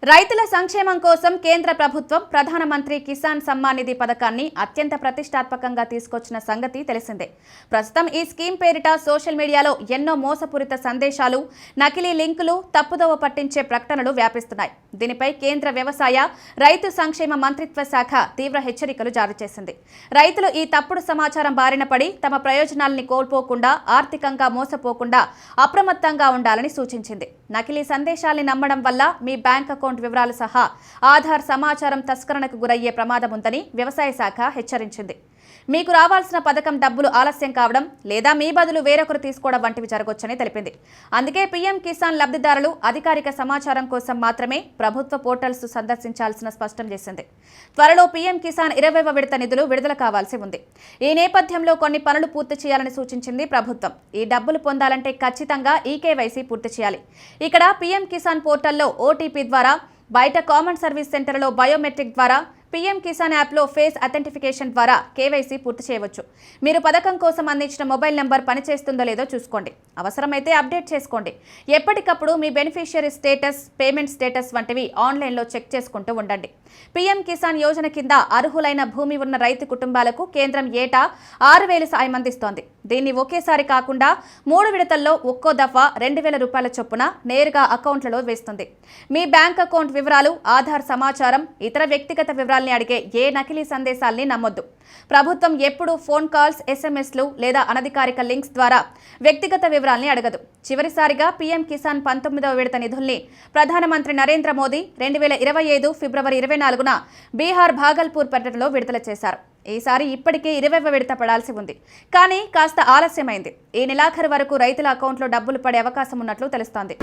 రైతుల సంక్షేమం కోసం కేంద్ర ప్రభుత్వం ప్రధానమంత్రి కిసాన్ సమ్మాన్ నిధి పథకాన్ని అత్యంత ప్రతిష్టాత్మకంగా తీసుకొచ్చిన సంగతి తెలిసిందే. ప్రస్తుతం ఈ స్కీమ్ పేరిట సోషల్ మీడియాలో ఎన్నో మోసపూరిత సందేశాలు, నకిలీ లింకులు, తప్పుదోవ పట్టించే ప్రకటనలు వ్యాపిస్తున్నాయి. దీనిపై కేంద్ర వ్యవసాయ, రైతు సంక్షేమ మంత్రిత్వ శాఖ తీవ్ర హెచ్చరికలు జారీ చేసింది. రైతులు ఈ తప్పుడు సమాచారం బారిన పడి తమ ప్రయోజనాలని కోల్పోకుండా, ఆర్థికంగా మోసపోకుండా అప్రమత్తంగా ఉండాలని సూచించింది. నకిలీ సందేశాల్ని నమ్మడం వల్ల మీ బ్యాంక్ అకౌంట్ వివరాలు సహా ఆధార్ సమాచారం తస్కరణకు గురయ్యే ప్రమాదం ఉందని వ్యవసాయ శాఖ హెచ్చరించింది. మీకు రావాల్సిన పథకం డబ్బులు ఆలస్యం కావడం లేదా మీ బదులు వేరొకరు తీసుకోవడం వంటివి జరగొచ్చని తెలిపింది. అందుకే పీఎం కిసాన్ లబ్ధిదారులు అధికారిక సమాచారం కోసం మాత్రమే ప్రభుత్వ పోర్టల్స్ సందర్శించాల్సిన స్పష్టం చేసింది. త్వరలో పీఎం కిసాన్ 20వ విడత నిధులు విడుదల కావాల్సి ఉంది. ఈ నేపథ్యంలో కొన్ని పనులు పూర్తి చేయాలని సూచించింది ప్రభుత్వం. ఈ డబ్బులు పొందాలంటే ఖచ్చితంగా ఈకేవైసీ పూర్తి చేయాలి. ఇక్కడ పీఎం కిసాన్ పోర్టల్లో ఓటీపీ ద్వారా, బయట కామన్ సర్వీస్ సెంటర్లో బయోమెట్రిక్ ద్వారా, పీఎం కిసాన్ యాప్లో ఫేస్ అథెంటిఫికేషన్ ద్వారా కేవైసీ పూర్తి చేయవచ్చు. మీరు పథకం కోసం అందించిన మొబైల్ నెంబర్ పనిచేస్తుందో లేదో చూసుకోండి. అవసరమైతే అప్డేట్ చేసుకోండి. ఎప్పటికప్పుడు మీ బెనిఫిషియరీ స్టేటస్, పేమెంట్ స్టేటస్ వంటివి ఆన్లైన్లో చెక్ చేసుకుంటూ ఉండండి. పీఎం కిసాన్ యోజన కింద అర్హులైన భూమి ఉన్న రైతు కుటుంబాలకు కేంద్రం ఏటా 6,000 సాయం అందిస్తోంది. దీన్ని ఒకేసారి కాకుండా 3 విడతల్లో ఒక్కో దఫా 2,000 రూపాయల చొప్పున నేరుగా అకౌంట్లలో వేస్తుంది. మీ బ్యాంక్ అకౌంట్ వివరాలు, ఆధార్ సమాచారం, ఇతర వ్యక్తిగత వివరాల్ని అడిగే ఏ నకిలీ సందేశాల్ని నమ్మొద్దు. ప్రభుత్వం ఎప్పుడూ ఫోన్ కాల్స్, ఎస్ఎంఎస్లు లేదా అనధికారిక లింక్స్ ద్వారా వ్యక్తిగత వివరాల్ని అడగదు. చివరిసారిగా పీఎం కిసాన్ 19వ విడత నిధుల్ని ప్రధానమంత్రి నరేంద్ర మోదీ 2025 ఫిబ్రవరి 24న బీహార్ భాగల్పూర్ పర్యటనలో విడుదల చేశారు. ఈసారి ఇప్పటికే 20వ విడత పడాల్సి ఉంది. కానీ కాస్త ఆలస్యమైంది. ఈ నెలాఖరు వరకు రైతుల అకౌంట్లో డబ్బులు పడే అవకాశం ఉన్నట్లు తెలుస్తోంది.